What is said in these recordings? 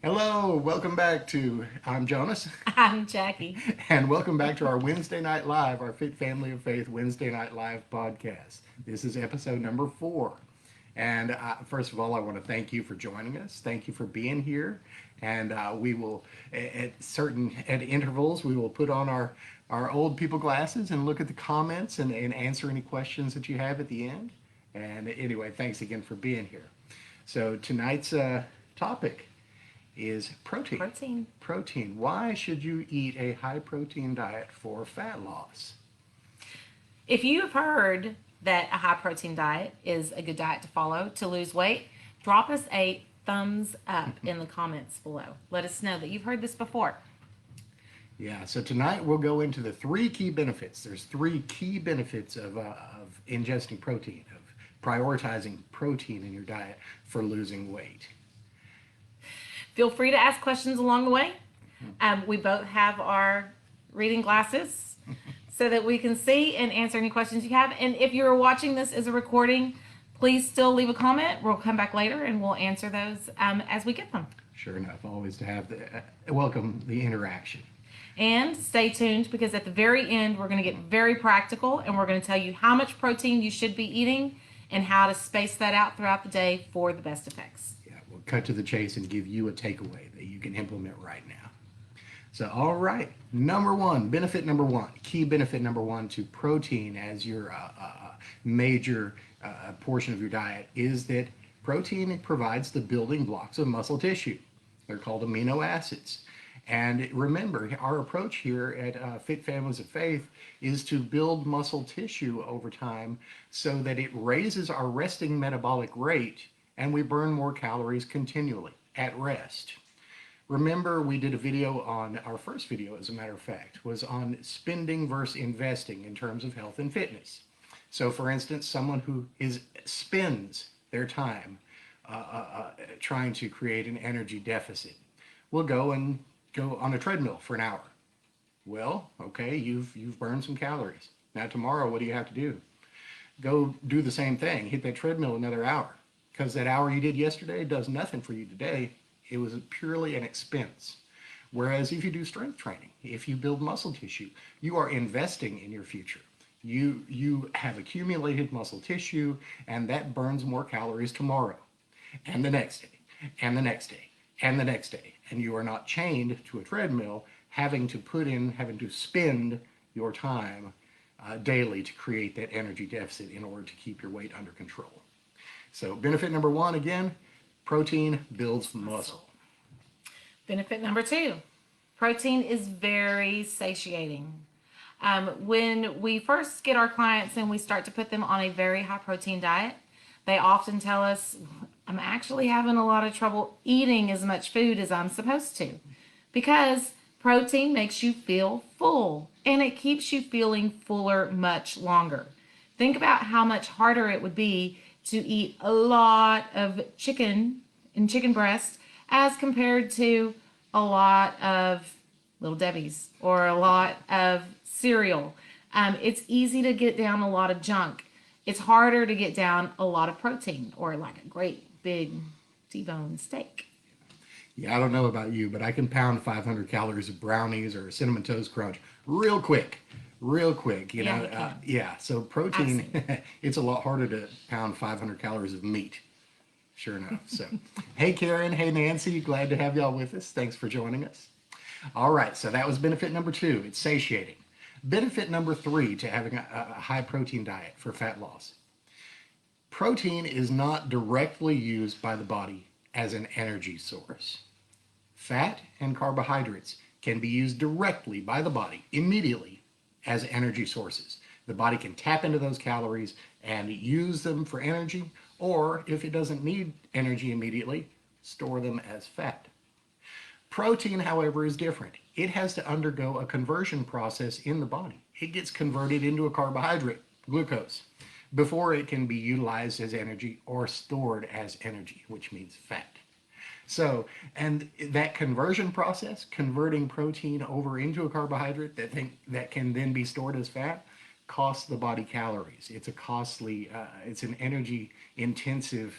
Hello, welcome back to, I'm Jonas, I'm Jackie. and welcome back to our Wednesday Night Live, our Fit Family of Faith Wednesday Night Live podcast. This is episode number 4. And first of all, I want to thank you for joining us. Thank you for being here. And we will, at intervals, we will put on our old people glasses and look at the comments and answer any questions that you have at the end. And anyway, thanks again for being here. So tonight's topic is protein. Protein. Protein. Why should you eat a high protein diet for fat loss? If you have heard that a high protein diet is a good diet to follow to lose weight, drop us a thumbs up in the comments below. Let us know that you've heard this before. Yeah, so tonight we'll go into the 3 key benefits. There's 3 key benefits of ingesting protein, of prioritizing protein in your diet for losing weight. Feel free to ask questions along the way. We both have our reading glasses so that we can see and answer any questions you have. And if you're watching this as a recording, please still leave a comment. We'll come back later and we'll answer those as we get them. Sure enough, always to have welcome the interaction. And stay tuned because at the very end, we're going to get very practical and we're going to tell you how much protein you should be eating and how to space that out throughout the day for the best effects. Yeah, we'll cut to the chase and give you a takeaway that you can implement right now. So, all right, number one, key benefit number one to protein as your major portion of your diet is that protein provides the building blocks of muscle tissue. They're called amino acids. And remember, our approach here at Fit Families of Faith is to build muscle tissue over time so that it raises our resting metabolic rate and we burn more calories continually at rest. Remember, we did a video on, our first video, as a matter of fact, was on spending versus investing in terms of health and fitness. So, for instance, someone who spends their time trying to create an energy deficit will go on a treadmill for an hour. Well, okay, you've burned some calories. Now tomorrow, what do you have to do? Go do the same thing. Hit that treadmill another hour. Because that hour you did yesterday does nothing for you today. It was purely an expense. Whereas if you do strength training, if you build muscle tissue, you are investing in your future. You have accumulated muscle tissue, and that burns more calories tomorrow, and the next day, and the next day, and the next day. And you are not chained to a treadmill, having to spend your time daily to create that energy deficit in order to keep your weight under control. So benefit number one, again, protein builds muscle. Benefit number 2, protein is very satiating. When we first get our clients and we start to put them on a very high protein diet, they often tell us, I'm actually having a lot of trouble eating as much food as I'm supposed to, because protein makes you feel full and it keeps you feeling fuller much longer. Think about how much harder it would be to eat a lot of chicken and chicken breast as compared to a lot of Little Debbie's or a lot of cereal. It's easy to get down a lot of junk. It's harder to get down a lot of protein or like a great big T-bone steak. Yeah, I don't know about you, but I can pound 500 calories of brownies or a cinnamon toast crunch real quick. Real quick, you Yeah, know. you can. Yeah, so protein, it's a lot harder to pound 500 calories of meat. Sure enough. So, hey, Karen. Hey, Nancy. Glad to have y'all with us. Thanks for joining us. All right, so that was benefit number 2. It's satiating. Benefit number 3 to having a high protein diet for fat loss. Protein is not directly used by the body as an energy source. Fat and carbohydrates can be used directly by the body immediately as energy sources. The body can tap into those calories and use them for energy, or if it doesn't need energy immediately, store them as fat. Protein, however, is different. It has to undergo a conversion process in the body. It gets converted into a carbohydrate, glucose, before it can be utilized as energy or stored as energy, which means fat. So, and that conversion process, converting protein over into a carbohydrate that can then be stored as fat, costs the body calories. It's a costly, it's an energy intensive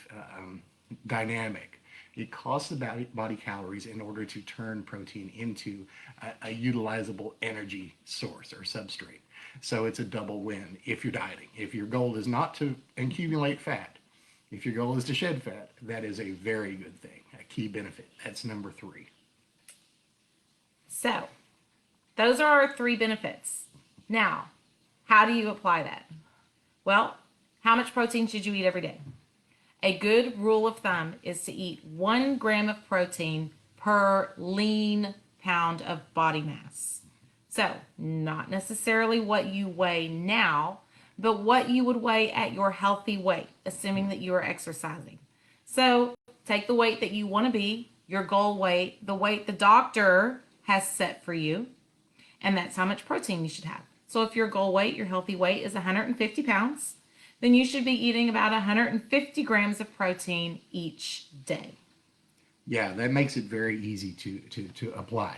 dynamic. It costs the body calories in order to turn protein into a utilizable energy source or substrate. So it's a double win if you're dieting. If your goal is not to accumulate fat, if your goal is to shed fat, that is a very good thing, a key benefit. That's number 3. So, those are our 3 benefits. Now, how do you apply that? Well, how much protein should you eat every day? A good rule of thumb is to eat 1 gram of protein per lean pound of body mass. So, not necessarily what you weigh now, but what you would weigh at your healthy weight, assuming that you are exercising. So, take the weight that you want to be, your goal weight, the weight the doctor has set for you, and that's how much protein you should have. So, if your goal weight, your healthy weight is 150 pounds, then you should be eating about 150 grams of protein each day. Yeah, that makes it very easy to apply.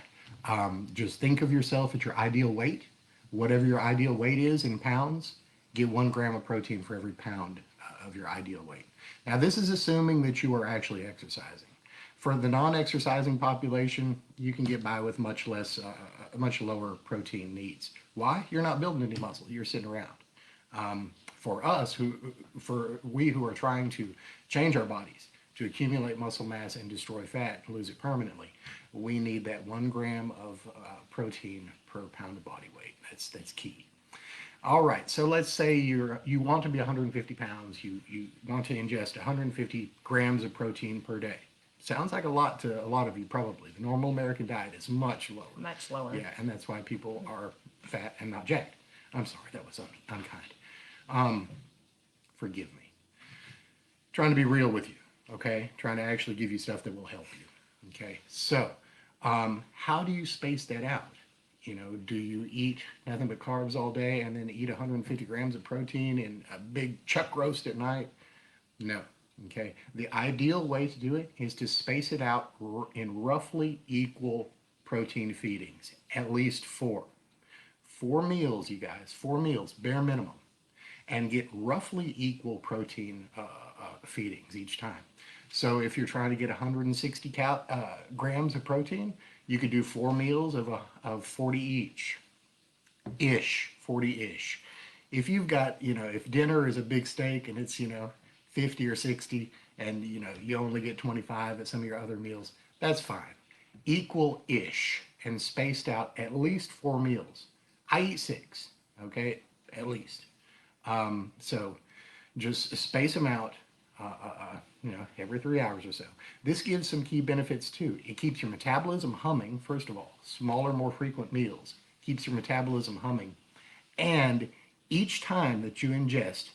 Just think of yourself at your ideal weight. Whatever your ideal weight is in pounds, get 1 gram of protein for every pound of your ideal weight. Now, this is assuming that you are actually exercising. For the non-exercising population, you can get by with much lower protein needs. Why? You're not building any muscle. You're sitting around. For us, we who are trying to change our bodies, to accumulate muscle mass and destroy fat and lose it permanently, we need that 1 gram of protein per pound of body weight. That's key. All right, so let's say you want to be 150 pounds. You want to ingest 150 grams of protein per day. Sounds like a lot to a lot of you probably. The normal American diet is much lower. Much lower. Yeah, and that's why people are fat and not jacked. I'm sorry, that was unkind. Forgive me. Trying to be real with you, okay? Trying to actually give you stuff that will help you, okay? So, how do you space that out? Do you eat nothing but carbs all day and then eat 150 grams of protein in a big chuck roast at night? No, okay? The ideal way to do it is to space it out in roughly equal protein feedings, at least 4. 4 meals, you guys, 4 meals, bare minimum, and get roughly equal protein feedings each time. So if you're trying to get 160 grams of protein, you could do 4 meals of 40 each, 40-ish. If you've got, if dinner is a big steak and it's, 50 or 60 and, you only get 25 at some of your other meals, that's fine. Equal-ish and spaced out at least 4 meals. I eat 6, okay, at least. So just space them out, every 3 hours or so. This gives some key benefits too. It keeps your metabolism humming, first of all. Smaller, more frequent meals keeps your metabolism humming. And each time that you ingest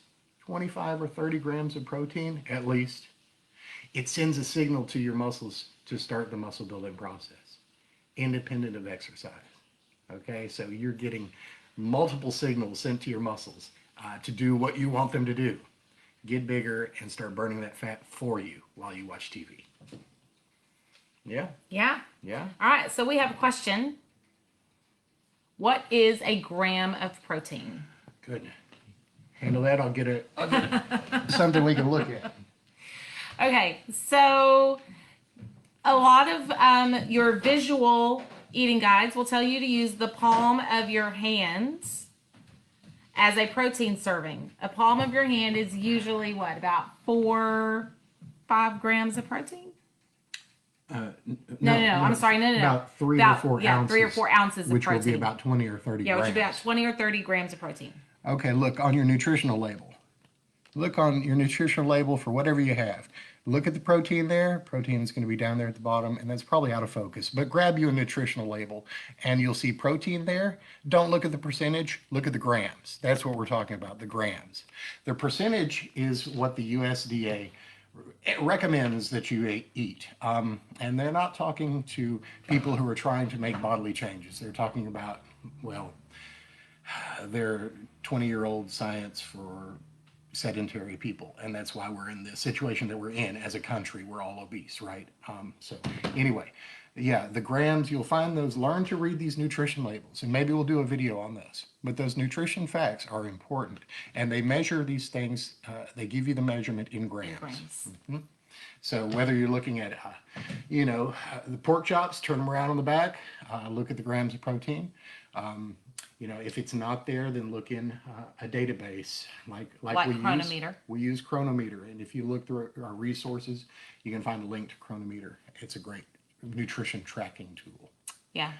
25 or 30 grams of protein, at least, it sends a signal to your muscles to start the muscle building process, independent of exercise. Okay, so you're getting multiple signals sent to your muscles to do what you want them to do. Get bigger and start burning that fat for you while you watch TV. Yeah? Yeah. Yeah? All right, so we have a question. What is a gram of protein? Good. Handle that. I'll get something we can look at. Okay, so a lot of your visual eating guides will tell you to use the palm of your hands as a protein serving. A palm of your hand is usually what, about 5 grams of protein? No. I'm sorry. No. About 3 or 4 ounces. 3 or 4 ounces of which protein. will be about 20 or 30 grams. Which would be about 20 or 30 grams of protein. Okay, look on your nutritional label. Look on your nutritional label for whatever you have. Look at the protein there. Protein is going to be down there at the bottom, and that's probably out of focus. But grab you a nutritional label, and you'll see protein there. Don't look at the percentage. Look at the grams. That's what we're talking about, the grams. The percentage is what the USDA recommends that you eat. And they're not talking to people who are trying to make bodily changes. They're talking about, their 20-year-old science for sedentary people, and that's why we're in the situation that we're in as a country. We're all obese, right? So anyway, yeah, the grams, you'll find those. Learn to read these nutrition labels, and maybe we'll do a video on this. But those nutrition facts are important, and they measure these things. They give you the measurement in grams. So whether you're looking at, the pork chops, turn them around on the back, look at the grams of protein. If it's not there, then look in a database like we Chronometer. We use Chronometer, and if you look through our resources, you can find a link to Chronometer. It's a great nutrition tracking tool. Yeah.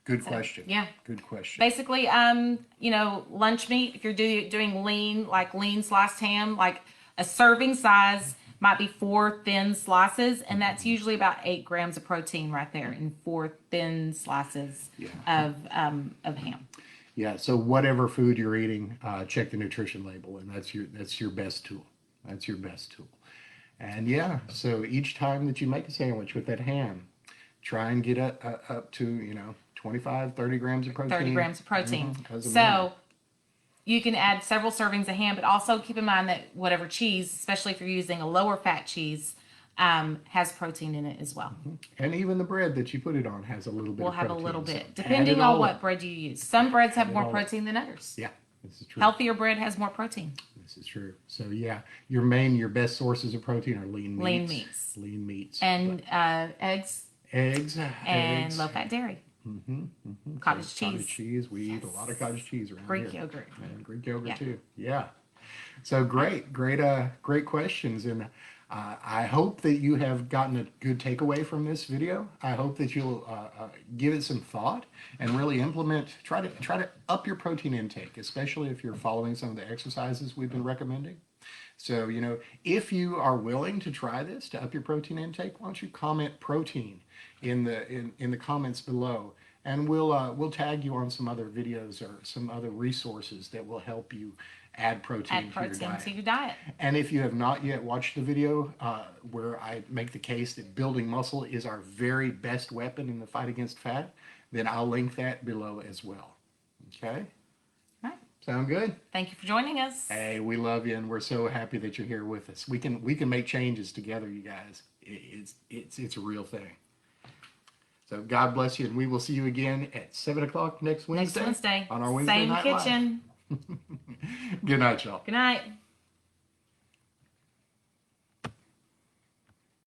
Good question. Yeah. Good question. Basically, lunch meat, if you're doing lean sliced ham, like a serving size might be 4 thin slices, and that's usually about 8 grams of protein right there in 4 thin slices of ham. Yeah. So whatever food you're eating, check the nutrition label, and that's your best tool. That's your best tool. And yeah, so each time that you make a sandwich with that ham, try and get up to 25, 30 grams of protein. 30 grams of protein. As a minimum. So you can add several servings of ham, but also keep in mind that whatever cheese, especially if you're using a lower fat cheese, has protein in it as well. And even the bread that you put it on has a little bit Will of have protein. a little bit, So depending add it on all what up. bread you use. Some breads have Add it more all up. protein than others. Yeah, this is true. Healthier bread has more protein. This is true. So yeah, your best sources of protein are lean meats. Lean meats. Lean meats. And eggs Eggs. and low-fat dairy. Cottage So cheese. Cottage cheese. We eat a lot of cottage cheese around Greek here. yogurt. And Greek yogurt Yeah. too. Yeah. So great questions, and I hope that you have gotten a good takeaway from this video. I hope that you'll give it some thought and really implement. Try to up your protein intake, especially if you're following some of the exercises we've been recommending. So if you are willing to try this to up your protein intake, why don't you comment protein in the comments below, and we'll tag you on some other videos or some other resources that will help you add protein To your diet. And if you have not yet watched the video where I make the case that building muscle is our very best weapon in the fight against fat, then I'll link that below as well. Okay? All right. Sound good? Thank you for joining us. Hey, we love you, and we're so happy that you're here with us. We can make changes together, you guys. It's a real thing. So God bless you, and we will see you again at 7 o'clock next Wednesday. Next Wednesday. On our Wednesday Same Night Live. kitchen. Good night, y'all. Good night.